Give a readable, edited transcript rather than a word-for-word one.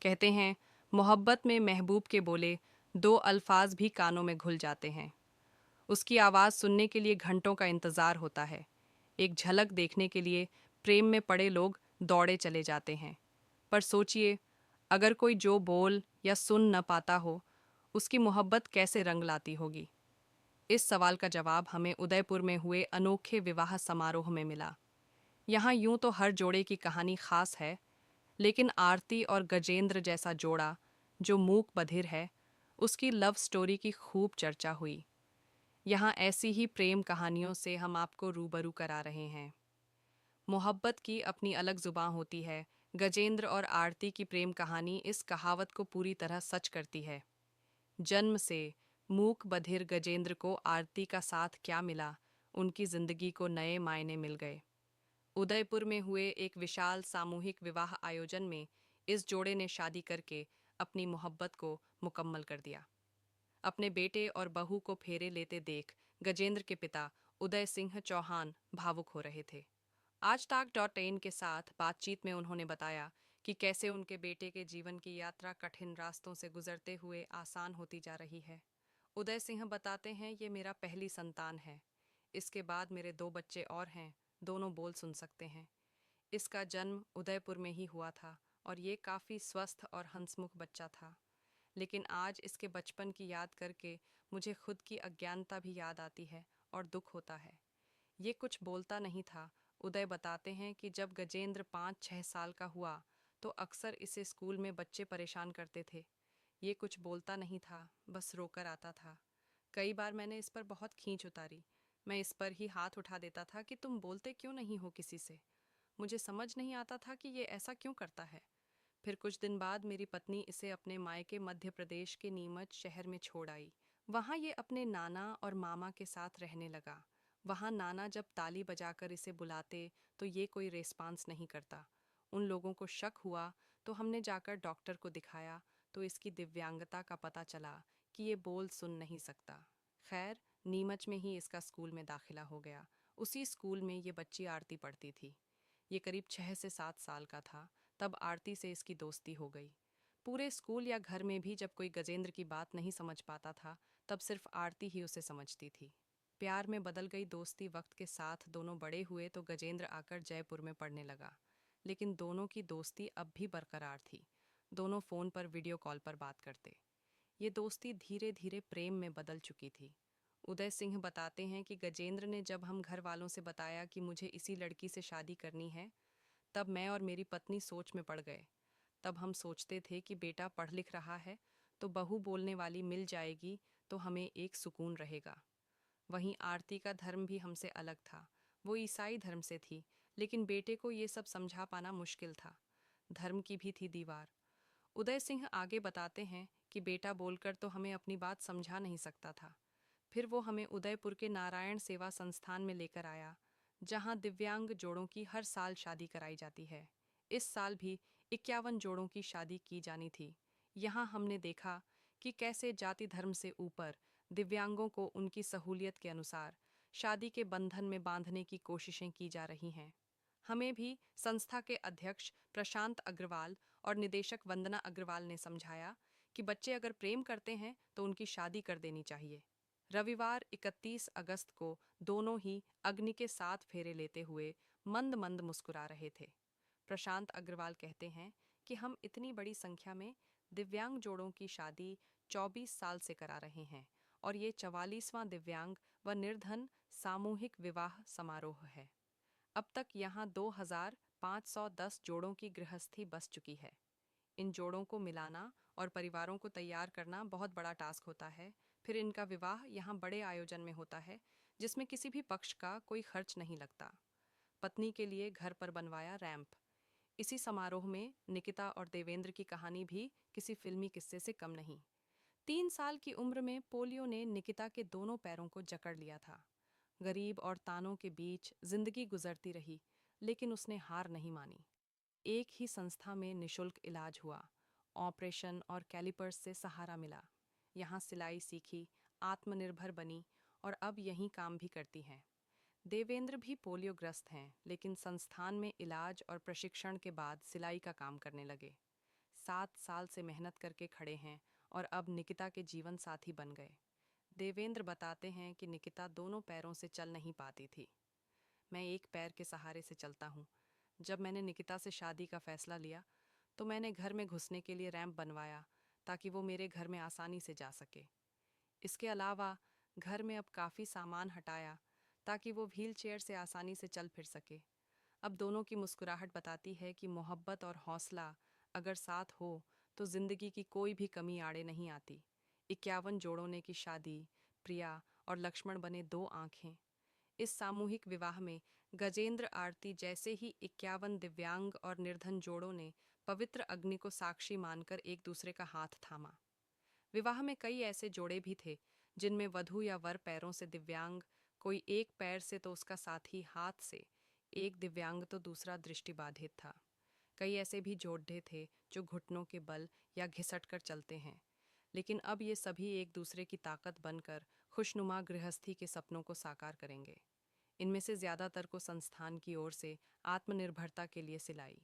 कहते हैं, मोहब्बत में महबूब के बोले दो अल्फाज भी कानों में घुल जाते हैं। उसकी आवाज़ सुनने के लिए घंटों का इंतज़ार होता है। एक झलक देखने के लिए प्रेम में पड़े लोग दौड़े चले जाते हैं। पर सोचिए, अगर कोई जो बोल या सुन न पाता हो, उसकी मोहब्बत कैसे रंग लाती होगी। इस सवाल का जवाब हमें उदयपुर में हुए अनोखे विवाह समारोह में मिला। यहाँ यूं तो हर जोड़े की कहानी खास है, लेकिन आरती और गजेंद्र जैसा जोड़ा जो मूक बधिर है, उसकी लव स्टोरी की खूब चर्चा हुई। यहाँ ऐसी ही प्रेम कहानियों से हम आपको रूबरू करा रहे हैं। मोहब्बत की अपनी अलग जुबां होती है। गजेंद्र और आरती की प्रेम कहानी इस कहावत को पूरी तरह सच करती है। जन्म से मूक बधिर गजेंद्र को आरती का साथ क्या मिला, उनकी जिंदगी को नए मायने मिल गए। उदयपुर में हुए एक विशाल सामूहिक विवाह आयोजन में इस जोड़े ने शादी करके अपनी मोहब्बत को मुकम्मल कर दिया। अपने बेटे और बहू को फेरे लेते देख गजेंद्र के पिता उदय सिंह चौहान भावुक हो रहे थे। आज तक डॉट इन के साथ बातचीत में उन्होंने बताया कि कैसे उनके बेटे के जीवन की यात्रा कठिन रास्तों से गुजरते हुए आसान होती जा रही है। उदय सिंह बताते हैं, ये मेरा पहली संतान है। इसके बाद मेरे दो बच्चे और हैं, दोनों बोल सुन सकते हैं। इसका जन्म उदयपुर में ही हुआ था और ये काफ़ी स्वस्थ और हंसमुख बच्चा था। लेकिन आज इसके बचपन की याद करके मुझे खुद की अज्ञानता भी याद आती है और दुख होता है। ये कुछ बोलता नहीं था। उदय बताते हैं कि जब गजेंद्र 5-6 साल का हुआ तो अक्सर इसे स्कूल में बच्चे परेशान करते थे। ये कुछ बोलता नहीं था, बस रोकर आता था। कई बार मैंने इस पर बहुत खींच उतारी। मैं इस पर ही हाथ उठा देता था कि तुम बोलते क्यों नहीं हो किसी से। मुझे समझ नहीं आता था कि ये ऐसा क्यों करता है। फिर कुछ दिन बाद मेरी पत्नी इसे अपने मायके मध्य प्रदेश के नीमच शहर में छोड़ आई। वहाँ ये अपने नाना और मामा के साथ रहने लगा। वहाँ नाना जब ताली बजाकर इसे बुलाते तो ये कोई रिस्पॉन्स नहीं करता। उन लोगों को शक हुआ तो हमने जाकर डॉक्टर को दिखाया तो इसकी दिव्यांगता का पता चला कि ये बोल सुन नहीं सकता। खैर, नीमच में ही इसका स्कूल में दाखिला हो गया। उसी स्कूल में ये बच्ची आरती पढ़ती थी। ये करीब 6 से 7 साल का था तब आरती से इसकी दोस्ती हो गई। पूरे स्कूल या घर में भी जब कोई गजेंद्र की बात नहीं समझ पाता था, तब सिर्फ आरती ही उसे समझती थी। प्यार में बदल गई दोस्ती वक्त के साथ दोनों बड़े हुए तो गजेंद्र आकर जयपुर में पढ़ने लगा। लेकिन दोनों की दोस्ती अब भी बरकरार थी। दोनों फ़ोन पर वीडियो कॉल पर बात करते। ये दोस्ती धीरे धीरे प्रेम में बदल चुकी थी। उदय सिंह बताते हैं कि गजेंद्र ने जब हम घर वालों से बताया कि मुझे इसी लड़की से शादी करनी है, तब मैं और मेरी पत्नी सोच में पड़ गए। तब हम सोचते थे कि बेटा पढ़ लिख रहा है तो बहू बोलने वाली मिल जाएगी तो हमें एक सुकून रहेगा। वहीं आरती का धर्म भी हमसे अलग था। वो ईसाई धर्म से थी, लेकिन बेटे को ये सब समझा पाना मुश्किल था। धर्म की भी थी दीवार। उदय सिंह आगे बताते हैं कि बेटा बोलकर तो हमें अपनी बात समझा नहीं सकता था। फिर वो हमें उदयपुर के नारायण सेवा संस्थान में लेकर आया, जहां दिव्यांग जोड़ों की हर साल शादी कराई जाती है। इस साल भी 51 जोड़ों की शादी की जानी थी। यहाँ हमने देखा कि कैसे जाति धर्म से ऊपर दिव्यांगों को उनकी सहूलियत के अनुसार शादी के बंधन में बांधने की कोशिशें की जा रही हैं। हमें भी संस्था के अध्यक्ष प्रशांत अग्रवाल और निदेशक वंदना अग्रवाल ने समझाया कि बच्चे अगर प्रेम करते हैं तो उनकी शादी कर देनी चाहिए। रविवार 31 अगस्त को दोनों ही अग्नि के 7 फेरे लेते हुए मंद मंद मुस्कुरा रहे थे। प्रशांत अग्रवाल कहते हैं कि हम इतनी बड़ी संख्या में दिव्यांग जोड़ों की शादी 24 साल से करा रहे हैं और ये 44वां दिव्यांग व निर्धन सामूहिक विवाह समारोह है। अब तक यहाँ 2510 जोड़ों की गृहस्थी बस चुकी है। इन जोड़ों को मिलाना और परिवारों को तैयार करना बहुत बड़ा टास्क होता है। फिर इनका विवाह यहाँ बड़े आयोजन में होता है, जिसमें किसी भी पक्ष का कोई खर्च नहीं लगता। पत्नी के लिए घर पर बनवाया रैंप। इसी समारोह में निकिता और देवेंद्र की कहानी भी किसी फिल्मी किस्से से कम नहीं। 3 साल की उम्र में पोलियो ने निकिता के दोनों पैरों को जकड़ लिया था। गरीब और तानों के बीच जिंदगी गुजरती रही, लेकिन उसने हार नहीं मानी। एक ही संस्था में निशुल्क इलाज हुआ, ऑपरेशन और कैलिपर्स से सहारा मिला। यहाँ सिलाई सीखी, आत्मनिर्भर बनी और अब यहीं काम भी करती हैं। देवेंद्र भी पोलियोग्रस्त हैं, लेकिन संस्थान में इलाज और प्रशिक्षण के बाद सिलाई का काम करने लगे। 7 साल से मेहनत करके खड़े हैं और अब निकिता के जीवन साथी बन गए। देवेंद्र बताते हैं कि निकिता दोनों पैरों से चल नहीं पाती थी। मैं एक पैर के सहारे से चलता हूँ। जब मैंने निकिता से शादी का फैसला लिया तो मैंने घर में घुसने के लिए रैंप बनवाया ताकि वो मेरे घर में आसानी से जा सके। इसके अलावा घर में अब काफ़ी सामान हटाया ताकि वो व्हील चेयर से आसानी से चल फिर सके। अब दोनों की मुस्कुराहट बताती है कि मोहब्बत और हौसला अगर साथ हो तो जिंदगी की कोई भी कमी आड़े नहीं आती। 51 जोड़ों ने की शादी, प्रिया और लक्ष्मण बने 2 आंखें। इस सामूहिक विवाह में गजेंद्र आरती जैसे ही 51 दिव्यांग और निर्धन जोड़ों ने पवित्र अग्नि को साक्षी मानकर एक दूसरे का हाथ थामा। विवाह में कई ऐसे जोड़े भी थे जिनमें वधू या वर पैरों से दिव्यांग, कोई एक पैर से तो उसका साथी हाथ से, एक दिव्यांग तो दूसरा दृष्टिबाधित था। कई ऐसे भी जोड़े थे जो घुटनों के बल या घिसट कर चलते हैं। लेकिन अब ये सभी एक दूसरे की ताकत बनकर खुशनुमा गृहस्थी के सपनों को साकार करेंगे। इनमें से ज्यादातर को संस्थान की ओर से आत्मनिर्भरता के लिए सिलाई